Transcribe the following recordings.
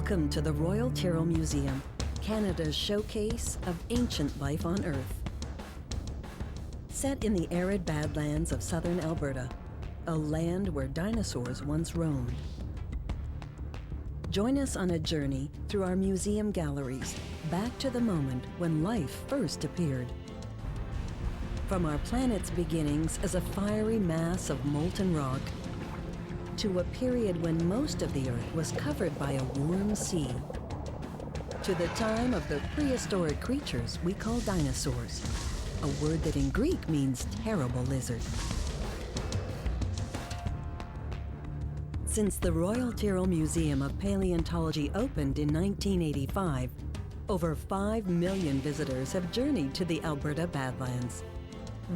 Welcome to the Royal Tyrrell Museum, Canada's showcase of ancient life on Earth. Set in the arid badlands of southern Alberta, a land where dinosaurs once roamed. Join us on a journey through our museum galleries, back to the moment when life first appeared. From our planet's beginnings as a fiery mass of molten rock, to a period when most of the Earth was covered by a warm sea, to the time of the prehistoric creatures we call dinosaurs, a word that in Greek means terrible lizard. Since the Royal Tyrrell Museum of Paleontology opened in 1985, over 5 million visitors have journeyed to the Alberta Badlands.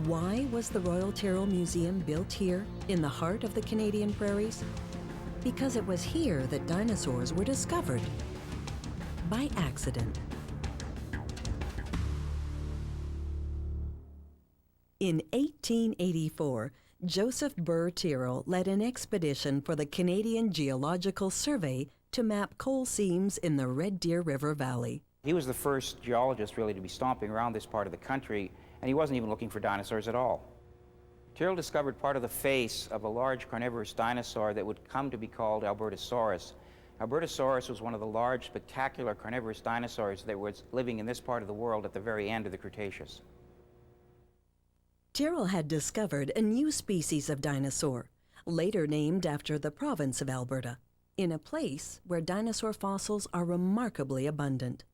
Why was the Royal Tyrrell Museum built here, in the heart of the Canadian prairies? Because it was here that dinosaurs were discovered. By accident. In 1884, Joseph Burr Tyrrell led an expedition for the Canadian Geological Survey to map coal seams in the Red Deer River Valley. He was the first geologist really to be stomping around this part of the country, and he wasn't even looking for dinosaurs at all. Tyrrell discovered part of the face of a large carnivorous dinosaur that would come to be called Albertosaurus. Albertosaurus was one of the large, spectacular carnivorous dinosaurs that was living in this part of the world at the very end of the Cretaceous. Tyrrell had discovered a new species of dinosaur, later named after the province of Alberta, in a place where dinosaur fossils are remarkably abundant.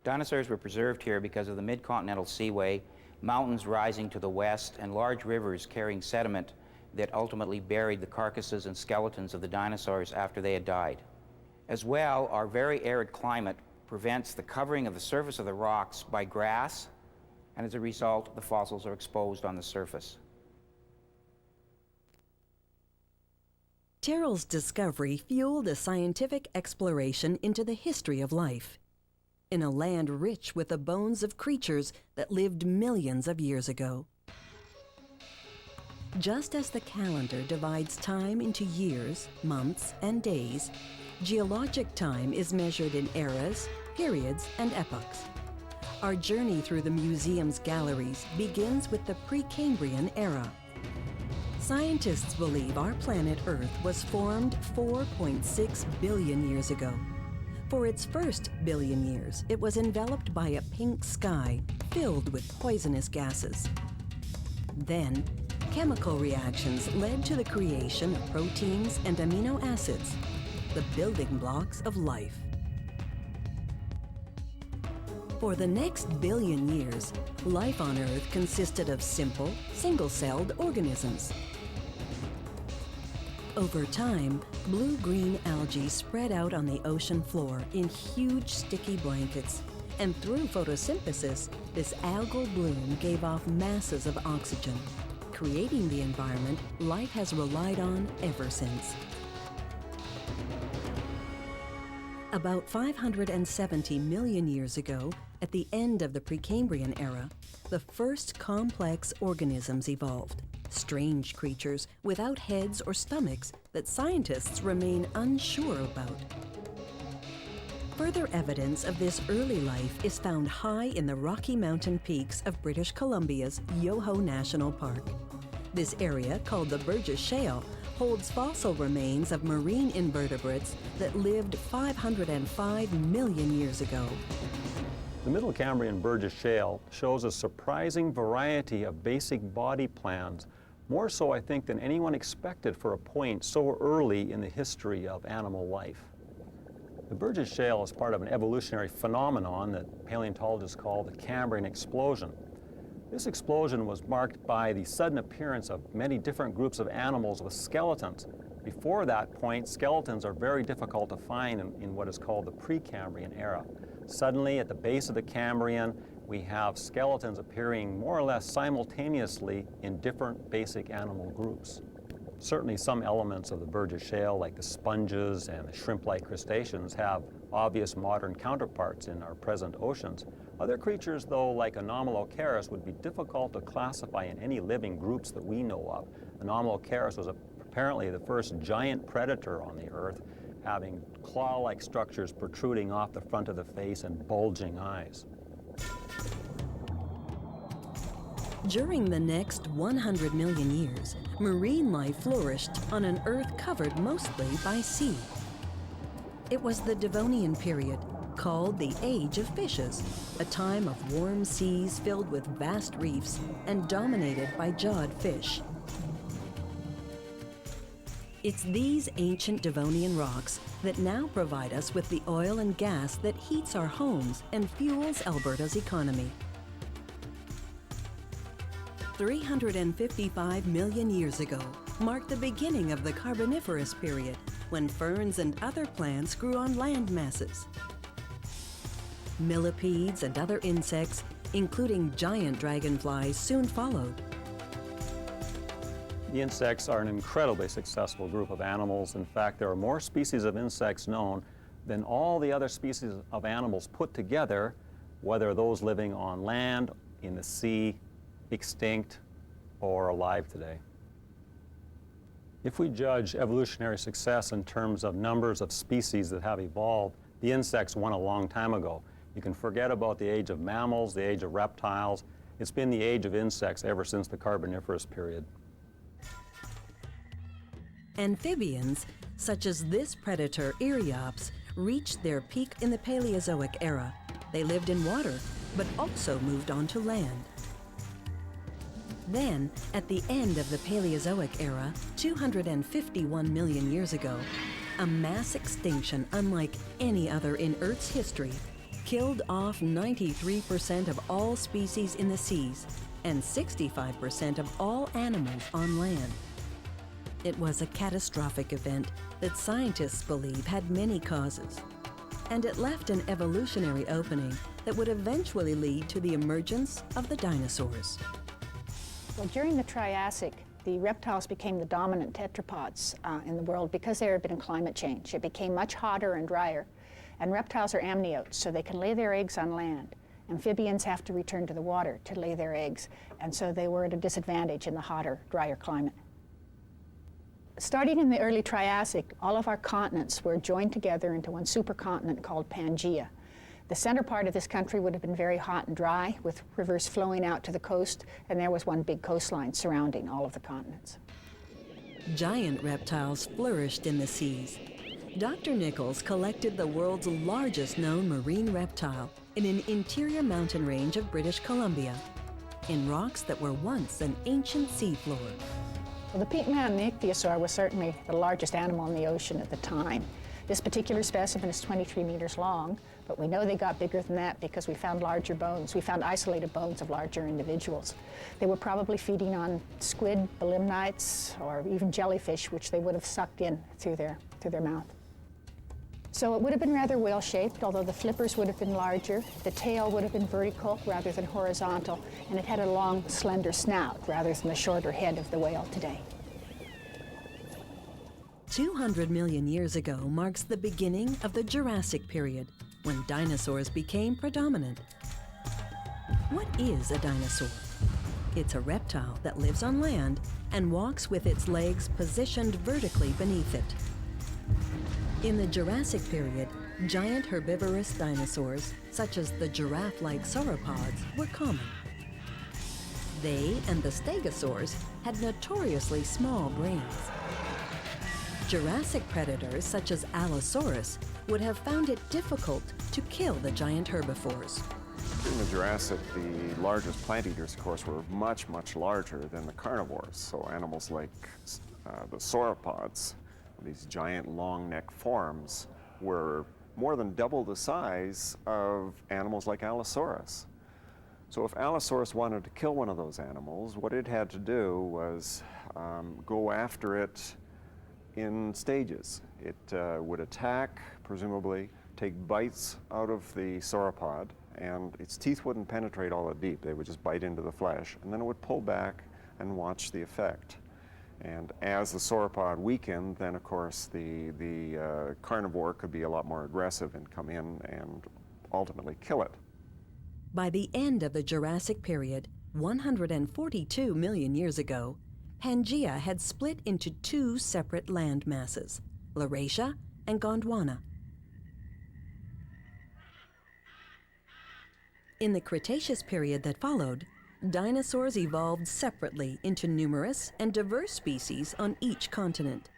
Dinosaurs were preserved here because of the mid-continental seaway, mountains rising to the west, and large rivers carrying sediment that ultimately buried the carcasses and skeletons of the dinosaurs after they had died. As well, our very arid climate prevents the covering of the surface of the rocks by grass, and as a result, the fossils are exposed on the surface. Tyrrell's discovery fueled a scientific exploration into the history of life, in a land rich with the bones of creatures that lived millions of years ago. Just as the calendar divides time into years, months, and days, geologic time is measured in eras, periods, and epochs. Our journey through the museum's galleries begins with the Precambrian era. Scientists believe our planet Earth was formed 4.6 billion years ago. For its first billion years, it was enveloped by a pink sky filled with poisonous gases. Then, chemical reactions led to the creation of proteins and amino acids, the building blocks of life. For the next billion years, life on Earth consisted of simple, single-celled organisms. Over time, blue-green algae spread out on the ocean floor in huge sticky blankets, and through photosynthesis, this algal bloom gave off masses of oxygen, creating the environment life has relied on ever since. About 570 million years ago, at the end of the Precambrian era, the first complex organisms evolved. Strange creatures without heads or stomachs that scientists remain unsure about. Further evidence of this early life is found high in the Rocky Mountain peaks of British Columbia's Yoho National Park. This area, called the Burgess Shale, holds fossil remains of marine invertebrates that lived 505 million years ago. The Middle Cambrian Burgess Shale shows a surprising variety of basic body plans, more so, I think, than anyone expected for a point so early in the history of animal life. The Burgess Shale is part of an evolutionary phenomenon that paleontologists call the Cambrian explosion. This explosion was marked by the sudden appearance of many different groups of animals with skeletons. Before that point, skeletons are very difficult to find in what is called the Precambrian era. Suddenly, at the base of the Cambrian, we have skeletons appearing more or less simultaneously in different basic animal groups. Certainly some elements of the Burgess Shale, like the sponges and the shrimp-like crustaceans, have obvious modern counterparts in our present oceans. Other creatures, though, like Anomalocaris, would be difficult to classify in any living groups that we know of. Anomalocaris was apparently the first giant predator on the Earth, having claw-like structures protruding off the front of the face and bulging eyes. During the next 100 million years, marine life flourished on an Earth covered mostly by sea. It was the Devonian period, called the Age of Fishes, a time of warm seas filled with vast reefs and dominated by jawed fish. It's these ancient Devonian rocks that now provide us with the oil and gas that heats our homes and fuels Alberta's economy. 355 million years ago marked the beginning of the Carboniferous period, when ferns and other plants grew on land masses. Millipedes and other insects, including giant dragonflies, soon followed. The insects are an incredibly successful group of animals. In fact, there are more species of insects known than all the other species of animals put together, whether those living on land, in the sea, extinct, or alive today. If we judge evolutionary success in terms of numbers of species that have evolved, the insects won a long time ago. You can forget about the age of mammals, the age of reptiles. It's been the age of insects ever since the Carboniferous period. Amphibians, such as this predator Eriops, reached their peak in the Paleozoic era. They lived in water, but also moved on to land. Then, at the end of the Paleozoic era, 251 million years ago, a mass extinction unlike any other in Earth's history killed off 93% of all species in the seas and 65% of all animals on land. It was a catastrophic event that scientists believe had many causes, and it left an evolutionary opening that would eventually lead to the emergence of the dinosaurs. Well, during the Triassic, the reptiles became the dominant tetrapods in the world because there had been climate change. It became much hotter and drier, and reptiles are amniotes, so they can lay their eggs on land. Amphibians have to return to the water to lay their eggs, and so they were at a disadvantage in the hotter, drier climate. Starting in the early Triassic, all of our continents were joined together into one supercontinent called Pangaea. The center part of this country would have been very hot and dry, with rivers flowing out to the coast, and there was one big coastline surrounding all of the continents. Giant reptiles flourished in the seas. Dr. Nichols collected the world's largest known marine reptile in an interior mountain range of British Columbia, in rocks that were once an ancient seafloor. Well, the peat mountain ichthyosaur was certainly the largest animal in the ocean at the time. This particular specimen is 23 meters long, but we know they got bigger than that because we found larger bones. We found isolated bones of larger individuals. They were probably feeding on squid, belemnites, or even jellyfish, which they would have sucked in through their mouth. So it would have been rather whale-shaped, although the flippers would have been larger. The tail would have been vertical rather than horizontal, and it had a long, slender snout rather than the shorter head of the whale today. 200 million years ago marks the beginning of the Jurassic period, when dinosaurs became predominant. What is a dinosaur? It's a reptile that lives on land and walks with its legs positioned vertically beneath it. In the Jurassic period, giant herbivorous dinosaurs, such as the giraffe-like sauropods, were common. They and the stegosaurs had notoriously small brains. Jurassic predators, such as Allosaurus, would have found it difficult to kill the giant herbivores. In the Jurassic, the largest plant eaters, of course, were much, much larger than the carnivores. So animals like the sauropods, these giant long neck forms, were more than double the size of animals like Allosaurus. So if Allosaurus wanted to kill one of those animals, what it had to do was go after it in stages. It would attack, presumably, take bites out of the sauropod, and its teeth wouldn't penetrate all that deep. They would just bite into the flesh, and then it would pull back and watch the effect. And as the sauropod weakened, then of course the carnivore could be a lot more aggressive and come in and ultimately kill it. By the end of the Jurassic period, 142 million years ago, Pangaea had split into two separate land masses, Laurasia and Gondwana. In the Cretaceous period that followed, dinosaurs evolved separately into numerous and diverse species on each continent.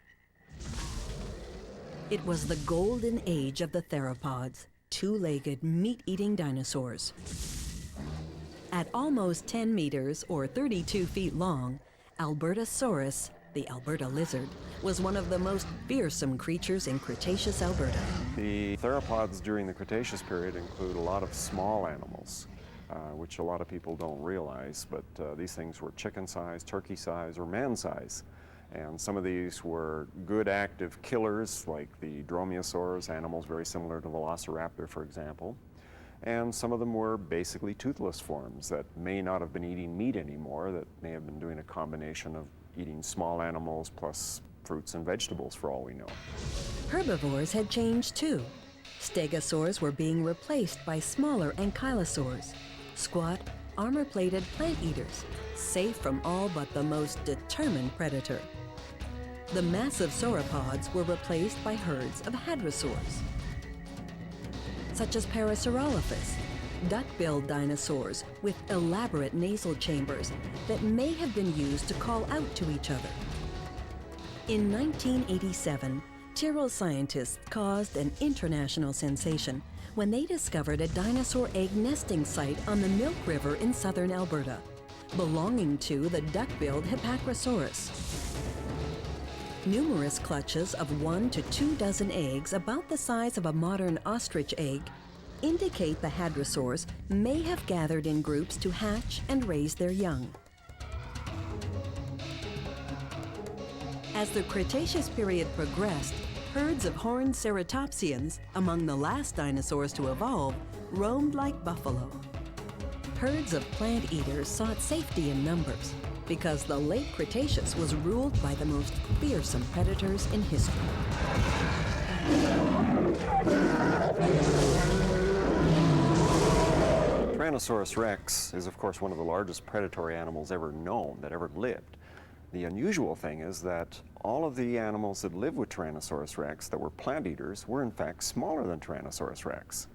It was the golden age of the theropods, two-legged, meat-eating dinosaurs. At almost 10 meters or 32 feet long, Albertosaurus, the Alberta lizard, was one of the most fearsome creatures in Cretaceous Alberta. The theropods during the Cretaceous period include a lot of small animals, which a lot of people don't realize, but these things were chicken size, turkey size, or man size. And some of these were good active killers, like the dromaeosaurs, animals very similar to Velociraptor, for example. And some of them were basically toothless forms that may not have been eating meat anymore, that may have been doing a combination of eating small animals plus fruits and vegetables, for all we know. Herbivores had changed too. Stegosaurs were being replaced by smaller ankylosaurs, squat, armor-plated plant eaters, safe from all but the most determined predator. The massive sauropods were replaced by herds of hadrosaurs, such as Parasaurolophus, duck-billed dinosaurs with elaborate nasal chambers that may have been used to call out to each other. In 1987, Tyrell scientists caused an international sensation when they discovered a dinosaur egg nesting site on the Milk River in southern Alberta, belonging to the duck-billed Hipparchosaurus. Numerous clutches of 1 to 2 dozen eggs about the size of a modern ostrich egg indicate the hadrosaurs may have gathered in groups to hatch and raise their young. As the Cretaceous period progressed, herds of horned ceratopsians, among the last dinosaurs to evolve, roamed like buffalo. Herds of plant eaters sought safety in numbers because the late Cretaceous was ruled by the most fearsome predators in history. Tyrannosaurus rex is, of course, one of the largest predatory animals ever known, that ever lived. The unusual thing is that all of the animals that live with Tyrannosaurus rex that were plant eaters were in fact smaller than Tyrannosaurus rex.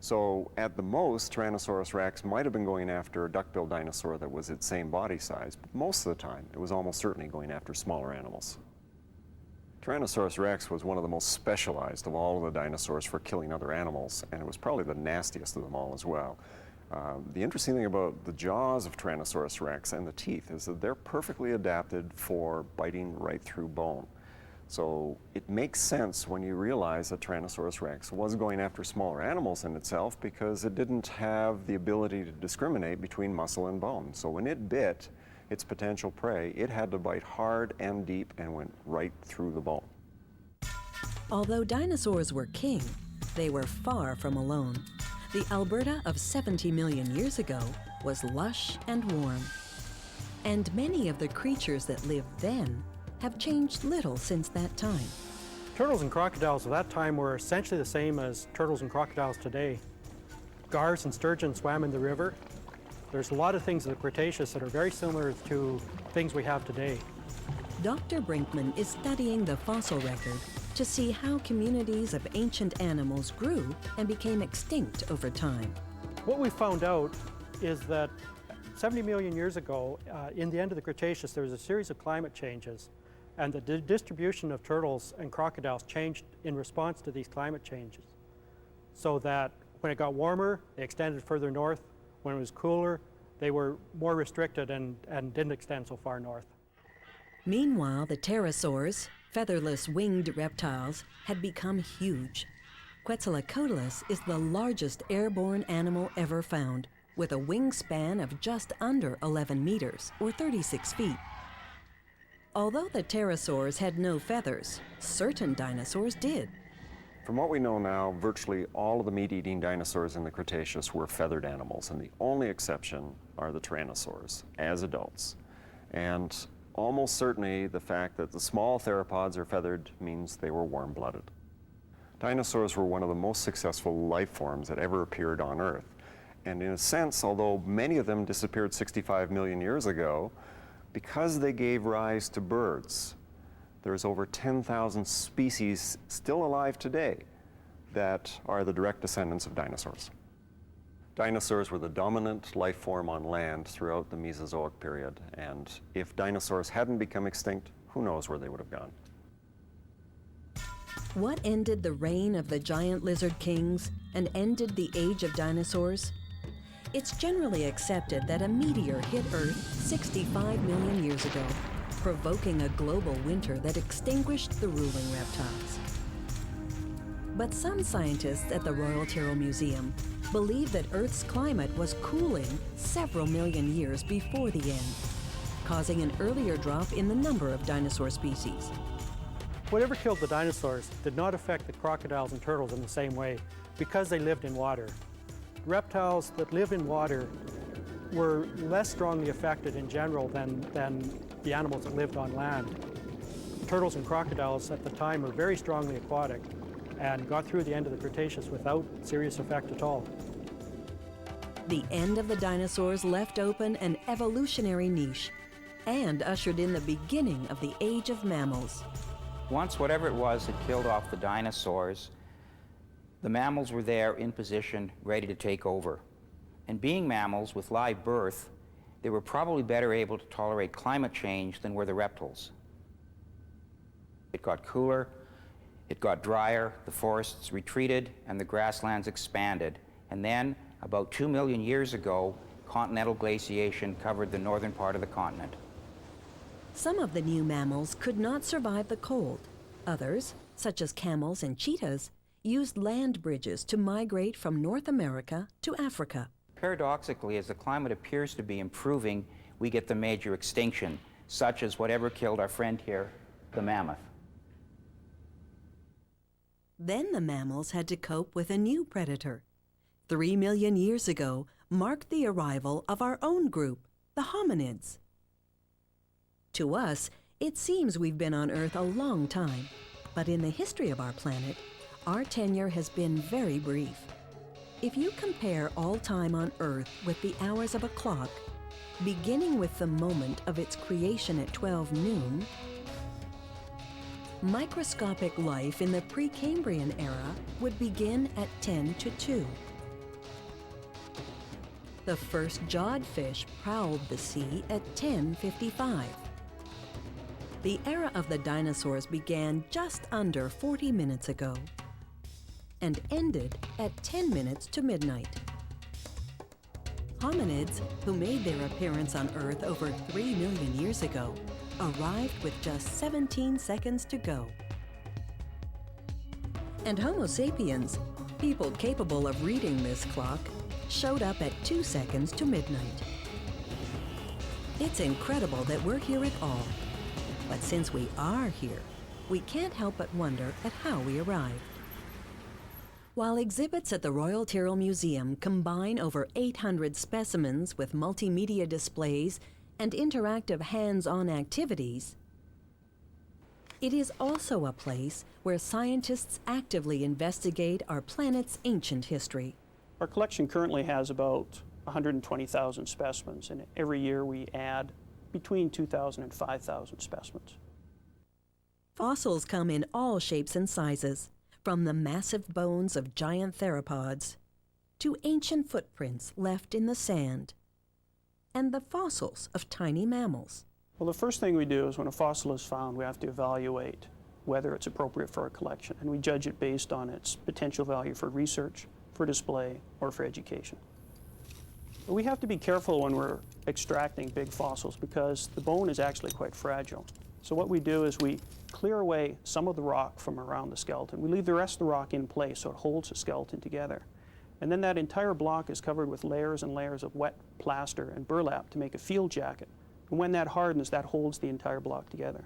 So at the most, Tyrannosaurus rex might have been going after a duck-billed dinosaur that was its same body size, but most of the time it was almost certainly going after smaller animals. Tyrannosaurus rex was one of the most specialized of all of the dinosaurs for killing other animals, and it was probably the nastiest of them all as well. The interesting thing about the jaws of Tyrannosaurus rex and the teeth is that they're perfectly adapted for biting right through bone. So it makes sense when you realize that Tyrannosaurus rex was going after smaller animals in itself because it didn't have the ability to discriminate between muscle and bone. So when it bit its potential prey, it had to bite hard and deep and went right through the bone. Although dinosaurs were king, they were far from alone. The Alberta of 70 million years ago was lush and warm. And many of the creatures that lived then have changed little since that time. Turtles and crocodiles of that time were essentially the same as turtles and crocodiles today. Gars and sturgeon swam in the river. There's a lot of things in the Cretaceous that are very similar to things we have today. Dr. Brinkman is studying the fossil record to see how communities of ancient animals grew and became extinct over time. What we found out is that 70 million years ago, in the end of the Cretaceous, there was a series of climate changes, and the distribution of turtles and crocodiles changed in response to these climate changes. So that when it got warmer, they extended further north. When it was cooler, they were more restricted and didn't extend so far north. Meanwhile, the pterosaurs, featherless winged reptiles, had become huge. Quetzalcoatlus is the largest airborne animal ever found, with a wingspan of just under 11 meters, or 36 feet. Although the pterosaurs had no feathers, certain dinosaurs did. From what we know now, virtually all of the meat-eating dinosaurs in the Cretaceous were feathered animals, and the only exception are the tyrannosaurs, as adults. And almost certainly the fact that the small theropods are feathered means they were warm-blooded. Dinosaurs were one of the most successful life forms that ever appeared on Earth. And in a sense, although many of them disappeared 65 million years ago, because they gave rise to birds, there's over 10,000 species still alive today that are the direct descendants of dinosaurs. Dinosaurs were the dominant life form on land throughout the Mesozoic period, and if dinosaurs hadn't become extinct, who knows where they would have gone. What ended the reign of the giant lizard kings and ended the age of dinosaurs? It's generally accepted that a meteor hit Earth 65 million years ago, provoking a global winter that extinguished the ruling reptiles. But some scientists at the Royal Tyrrell Museum believe that Earth's climate was cooling several million years before the end, causing an earlier drop in the number of dinosaur species. Whatever killed the dinosaurs did not affect the crocodiles and turtles in the same way because they lived in water. Reptiles that live in water were less strongly affected in general than the animals that lived on land. Turtles and crocodiles at the time were very strongly aquatic and got through the end of the Cretaceous without serious effect at all. The end of the dinosaurs left open an evolutionary niche and ushered in the beginning of the age of mammals. Once whatever it was that killed off the dinosaurs, the mammals were there in position, ready to take over. And being mammals with live birth, they were probably better able to tolerate climate change than were the reptiles. It got cooler, it got drier, the forests retreated, and the grasslands expanded. And then, about 2 million years ago, continental glaciation covered the northern part of the continent. Some of the new mammals could not survive the cold. Others, such as camels and cheetahs, used land bridges to migrate from North America to Africa. Paradoxically, as the climate appears to be improving, we get the major extinction, such as whatever killed our friend here, the mammoth. Then the mammals had to cope with a new predator. 3 million years ago marked the arrival of our own group, the hominids. To us, it seems we've been on Earth a long time, but in the history of our planet, our tenure has been very brief. If you compare all time on Earth with the hours of a clock, beginning with the moment of its creation at 12 noon, microscopic life in the Precambrian era would begin at 10 to 2. The first jawed fish prowled the sea at 10:55. The era of the dinosaurs began just under 40 minutes ago and ended at 10 minutes to midnight. Hominids, who made their appearance on Earth over 3 million years ago, arrived with just 17 seconds to go. And Homo sapiens, people capable of reading this clock, showed up at 2 seconds to midnight. It's incredible that we're here at all. But since we are here, we can't help but wonder at how we arrived. While exhibits at the Royal Tyrrell Museum combine over 800 specimens with multimedia displays and interactive hands-on activities, it is also a place where scientists actively investigate our planet's ancient history. Our collection currently has about 120,000 specimens, and every year we add between 2,000 and 5,000 specimens. Fossils come in all shapes and sizes, from the massive bones of giant theropods to ancient footprints left in the sand, and the fossils of tiny mammals. Well, the first thing we do is when a fossil is found, we have to evaluate whether it's appropriate for our collection, and we judge it based on its potential value for research, for display, or for education. But we have to be careful when we're extracting big fossils because the bone is actually quite fragile. So what we do is we clear away some of the rock from around the skeleton. We leave the rest of the rock in place so it holds the skeleton together. And then that entire block is covered with layers and layers of wet plaster and burlap to make a field jacket. And when that hardens, that holds the entire block together.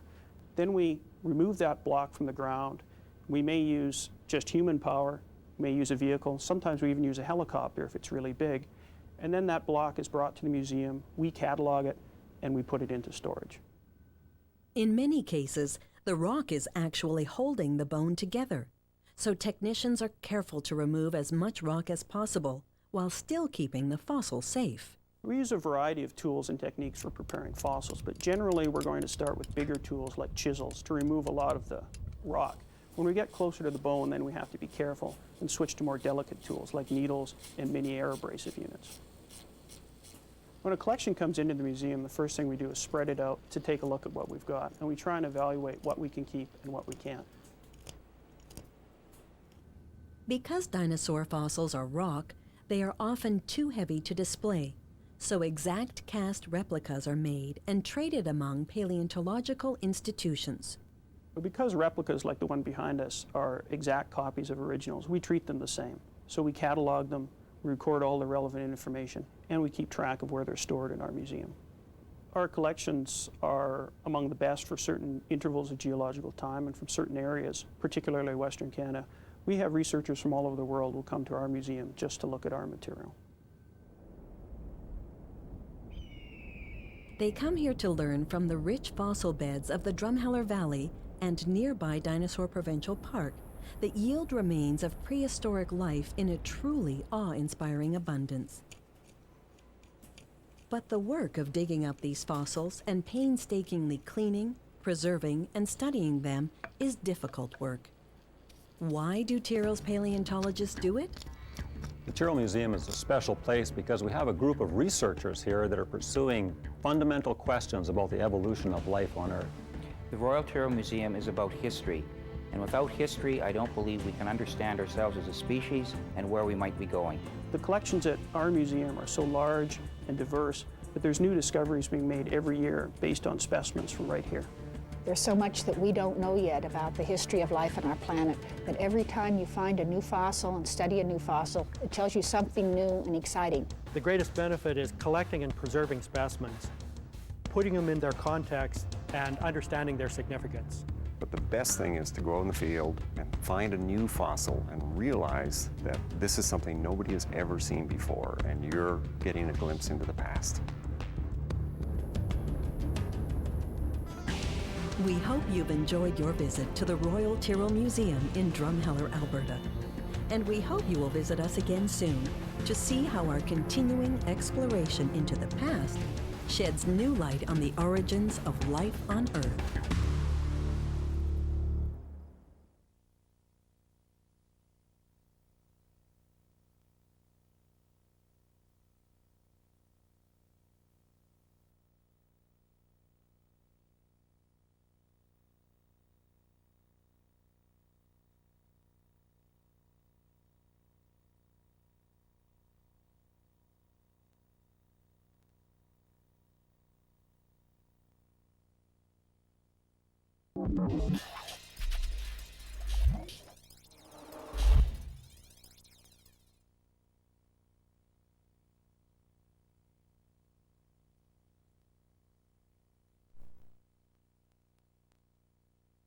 Then we remove that block from the ground. We may use just human power, we may use a vehicle, sometimes we even use a helicopter if it's really big. And then that block is brought to the museum, we catalog it, and we put it into storage. In many cases, the rock is actually holding the bone together, so technicians are careful to remove as much rock as possible while still keeping the fossil safe. We use a variety of tools and techniques for preparing fossils, but generally we're going to start with bigger tools like chisels to remove a lot of the rock. When we get closer to the bone, then we have to be careful and switch to more delicate tools like needles and mini air abrasive units. When a collection comes into the museum, the first thing we do is spread it out to take a look at what we've got, and we try and evaluate what we can keep and what we can't. Because dinosaur fossils are rock, they are often too heavy to display, so exact cast replicas are made and traded among paleontological institutions. But because replicas like the one behind us are exact copies of originals, we treat them the same. So we catalog them, we record all the relevant information, and we keep track of where they're stored in our museum. Our collections are among the best for certain intervals of geological time and from certain areas, particularly Western Canada. We have researchers from all over the world who come to our museum just to look at our material. They come here to learn from the rich fossil beds of the Drumheller Valley and nearby Dinosaur Provincial Park that yield remains of prehistoric life in a truly awe-inspiring abundance. But the work of digging up these fossils and painstakingly cleaning, preserving, and studying them is difficult work. Why do Tyrell's paleontologists do it? The Tyrell Museum is a special place because we have a group of researchers here that are pursuing fundamental questions about the evolution of life on Earth. The Royal Tyrrell Museum is about history, and without history, I don't believe we can understand ourselves as a species and where we might be going. The collections at our museum are so large and diverse that there's new discoveries being made every year based on specimens from right here. There's so much that we don't know yet about the history of life on our planet that every time you find a new fossil and study a new fossil, it tells you something new and exciting. The greatest benefit is collecting and preserving specimens, putting them in their context and understanding their significance. But the best thing is to go out in the field and find a new fossil and realize that this is something nobody has ever seen before, and you're getting a glimpse into the past. We hope you've enjoyed your visit to the Royal Tyrrell Museum in Drumheller, Alberta. And we hope you will visit us again soon to see how our continuing exploration into the past sheds new light on the origins of life on Earth.